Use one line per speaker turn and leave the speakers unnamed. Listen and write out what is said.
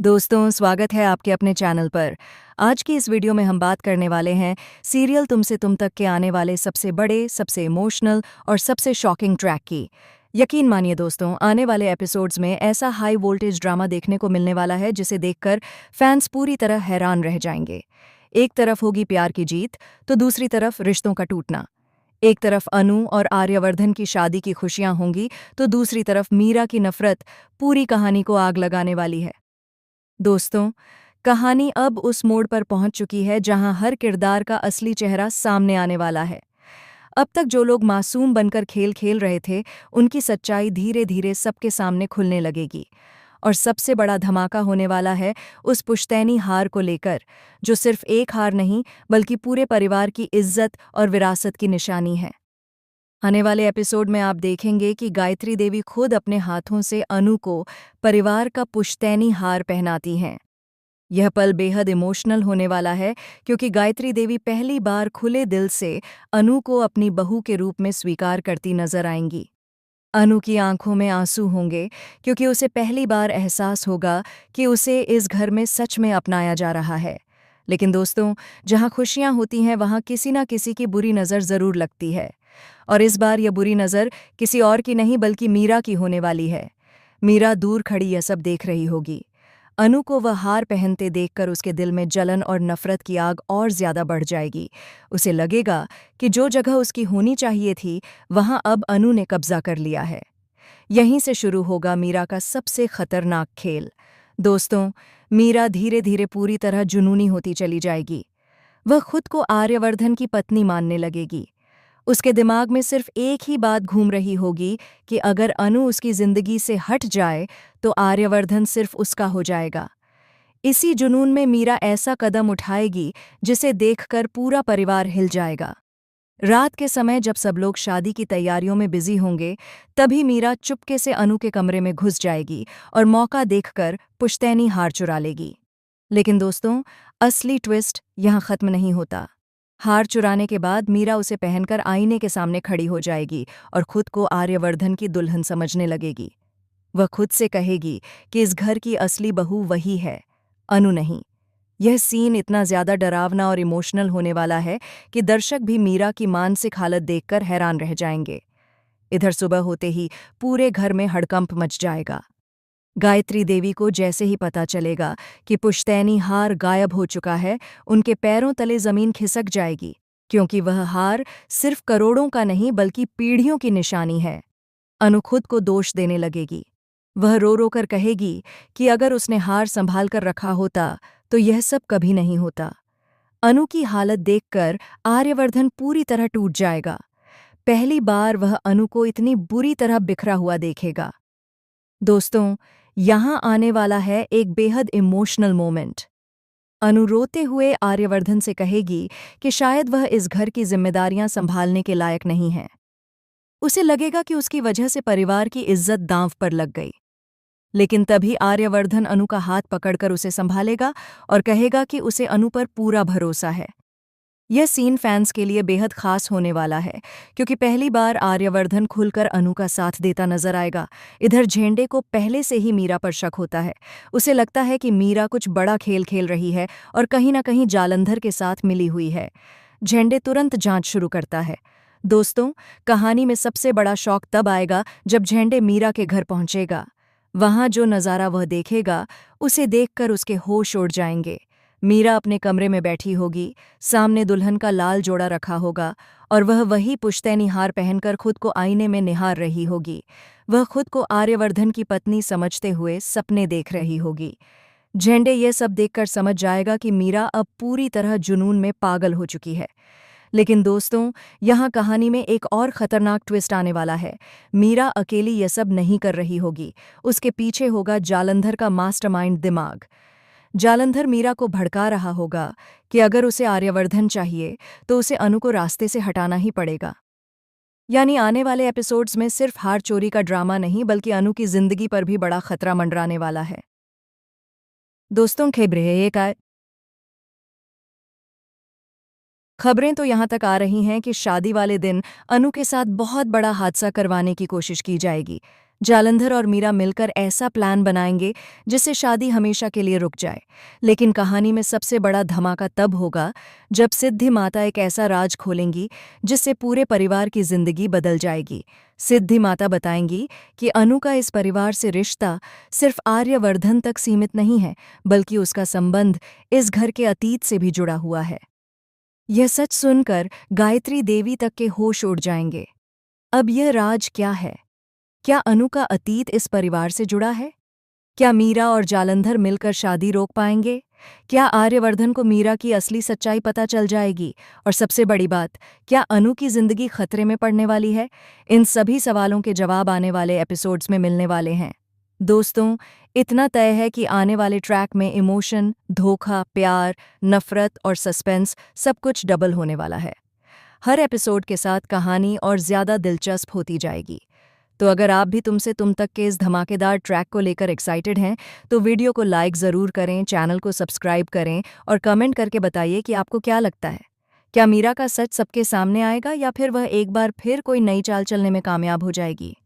दोस्तों, स्वागत है आपके अपने चैनल पर। आज की इस वीडियो में हम बात करने वाले हैं सीरियल तुमसे तुम तक के आने वाले सबसे बड़े, सबसे इमोशनल और सबसे शॉकिंग ट्रैक की। यकीन मानिए दोस्तों, आने वाले एपिसोड्स में ऐसा हाई वोल्टेज ड्रामा देखने को मिलने वाला है जिसे देखकर फैंस पूरी तरह हैरान रह जाएंगे। एक तरफ होगी प्यार की जीत, तो दूसरी तरफ रिश्तों का टूटना। एक तरफ अनु और आर्यवर्धन की शादी की खुशियां होंगी, तो दूसरी तरफ मीरा की नफरत पूरी कहानी को आग लगाने वाली है। दोस्तों, कहानी अब उस मोड़ पर पहुंच चुकी है जहां हर किरदार का असली चेहरा सामने आने वाला है। अब तक जो लोग मासूम बनकर खेल खेल रहे थे, उनकी सच्चाई धीरे धीरे सबके सामने खुलने लगेगी। और सबसे बड़ा धमाका होने वाला है उस पुश्तैनी हार को लेकर, जो सिर्फ एक हार नहीं बल्कि पूरे परिवार की इज्जत और विरासत की निशानी है। आने वाले एपिसोड में आप देखेंगे कि गायत्री देवी खुद अपने हाथों से अनु को परिवार का पुश्तैनी हार पहनाती हैं। यह पल बेहद इमोशनल होने वाला है, क्योंकि गायत्री देवी पहली बार खुले दिल से अनु को अपनी बहू के रूप में स्वीकार करती नजर आएंगी। अनु की आंखों में आंसू होंगे, क्योंकि उसे पहली बार एहसास होगा कि उसे इस घर में सच में अपनाया जा रहा है। लेकिन दोस्तों, जहां खुशियां होती हैं वहां किसी न किसी की बुरी नज़र जरूर लगती है। और इस बार यह बुरी नज़र किसी और की नहीं बल्कि मीरा की होने वाली है। मीरा दूर खड़ी यह सब देख रही होगी। अनु को वह हार पहनते देखकर उसके दिल में जलन और नफरत की आग और ज्यादा बढ़ जाएगी। उसे लगेगा कि जो जगह उसकी होनी चाहिए थी, वहां अब अनु ने कब्जा कर लिया है। यहीं से शुरू होगा मीरा का सबसे खतरनाक खेल। दोस्तों, मीरा धीरे धीरे पूरी तरह जुनूनी होती चली जाएगी। वह खुद को आर्यवर्धन की पत्नी मानने लगेगी। उसके दिमाग में सिर्फ एक ही बात घूम रही होगी कि अगर अनु उसकी जिंदगी से हट जाए तो आर्यवर्धन सिर्फ उसका हो जाएगा। इसी जुनून में मीरा ऐसा कदम उठाएगी जिसे देखकर पूरा परिवार हिल जाएगा। रात के समय जब सब लोग शादी की तैयारियों में बिजी होंगे, तभी मीरा चुपके से अनु के कमरे में घुस जाएगी और मौका देखकर पुश्तैनी हार चुरा लेगी। लेकिन दोस्तों, असली ट्विस्ट यहाँ खत्म नहीं होता। हार चुराने के बाद मीरा उसे पहनकर आईने के सामने खड़ी हो जाएगी और खुद को आर्यवर्धन की दुल्हन समझने लगेगी। वह खुद से कहेगी कि इस घर की असली बहू वही है, अनु नहीं। यह सीन इतना ज्यादा डरावना और इमोशनल होने वाला है कि दर्शक भी मीरा की मानसिक हालत देखकर हैरान रह जाएंगे। इधर सुबह होते ही पूरे घर में हड़कंप मच जाएगा। गायत्री देवी को जैसे ही पता चलेगा कि पुश्तैनी हार गायब हो चुका है, उनके पैरों तले जमीन खिसक जाएगी, क्योंकि वह हार सिर्फ करोड़ों का नहीं बल्कि पीढ़ियों की निशानी है। अनु खुद को दोष देने लगेगी। वह रो रो कर कहेगी कि अगर उसने हार संभाल कर रखा होता तो यह सब कभी नहीं होता। अनु की हालत देखकर आर्यवर्धन पूरी तरह टूट जाएगा। पहली बार वह अनु को इतनी बुरी तरह बिखरा हुआ देखेगा। दोस्तों, यहाँ आने वाला है एक बेहद इमोशनल मोमेंट। अनु रोते हुए आर्यवर्धन से कहेगी कि शायद वह इस घर की जिम्मेदारियां संभालने के लायक नहीं है। उसे लगेगा कि उसकी वजह से परिवार की इज्जत दांव पर लग गई। लेकिन तभी आर्यवर्धन अनु का हाथ पकड़कर उसे संभालेगा और कहेगा कि उसे अनु पर पूरा भरोसा है। यह सीन फैंस के लिए बेहद खास होने वाला है, क्योंकि पहली बार आर्यवर्धन खुलकर अनु का साथ देता नजर आएगा। इधर झेंडे को पहले से ही मीरा पर शक होता है। उसे लगता है कि मीरा कुछ बड़ा खेल खेल रही है और कहीं ना कहीं जालंधर के साथ मिली हुई है। झेंडे तुरंत जांच शुरू करता है। दोस्तों, कहानी में सबसे बड़ा शौक तब आएगा जब झेंडे मीरा के घर पहुंचेगा। वहां जो नज़ारा वह देखेगा, उसे देखकर उसके होश उड़ जाएंगे। मीरा अपने कमरे में बैठी होगी, सामने दुल्हन का लाल जोड़ा रखा होगा और वह वही पुश्तैनी हार पहनकर खुद को आईने में निहार रही होगी। वह खुद को आर्यवर्धन की पत्नी समझते हुए सपने देख रही होगी। झेंडे यह सब देखकर समझ जाएगा कि मीरा अब पूरी तरह जुनून में पागल हो चुकी है। लेकिन दोस्तों, यहाँ कहानी में एक और खतरनाक ट्विस्ट आने वाला है। मीरा अकेली यह सब नहीं कर रही होगी, उसके पीछे होगा जालंधर का मास्टरमाइंड दिमाग। जालंधर मीरा को भड़का रहा होगा कि अगर उसे आर्यवर्धन चाहिए तो उसे अनु को रास्ते से हटाना ही पड़ेगा। यानी आने वाले एपिसोड्स में सिर्फ हार चोरी का ड्रामा नहीं बल्कि अनु की जिंदगी पर भी बड़ा खतरा मंडराने वाला है। दोस्तों, खबरें तो यहाँ तक आ रही हैं कि शादी वाले दिन अनु के साथ बहुत बड़ा हादसा करवाने की कोशिश की जाएगी। जालंधर और मीरा मिलकर ऐसा प्लान बनाएंगे जिससे शादी हमेशा के लिए रुक जाए। लेकिन कहानी में सबसे बड़ा धमाका तब होगा जब सिद्धि माता एक ऐसा राज खोलेंगी जिससे पूरे परिवार की जिंदगी बदल जाएगी। सिद्धि माता बताएंगी कि अनु का इस परिवार से रिश्ता सिर्फ आर्यवर्धन तक सीमित नहीं है, बल्कि उसका संबंध इस घर के अतीत से भी जुड़ा हुआ है। यह सच सुनकर गायत्री देवी तक के होश उड़ जाएंगे। अब यह राज क्या है? क्या अनु का अतीत इस परिवार से जुड़ा है? क्या मीरा और जालंधर मिलकर शादी रोक पाएंगे? क्या आर्यवर्धन को मीरा की असली सच्चाई पता चल जाएगी? और सबसे बड़ी बात, क्या अनु की जिंदगी खतरे में पड़ने वाली है? इन सभी सवालों के जवाब आने वाले एपिसोड्स में मिलने वाले हैं। दोस्तों, इतना तय है कि आने वाले ट्रैक में इमोशन, धोखा, प्यार, नफरत और सस्पेंस सब कुछ डबल होने वाला है। हर एपिसोड के साथ कहानी और ज़्यादा दिलचस्प होती जाएगी। तो अगर आप भी तुमसे तुम तक के इस धमाकेदार ट्रैक को लेकर एक्साइटेड हैं, तो वीडियो को लाइक ज़रूर करें, चैनल को सब्सक्राइब करें और कमेंट करके बताइए कि आपको क्या लगता है। क्या मीरा का सच सबके सामने आएगा या फिर वह एक बार फिर कोई नई चाल चलने में कामयाब हो जाएगी?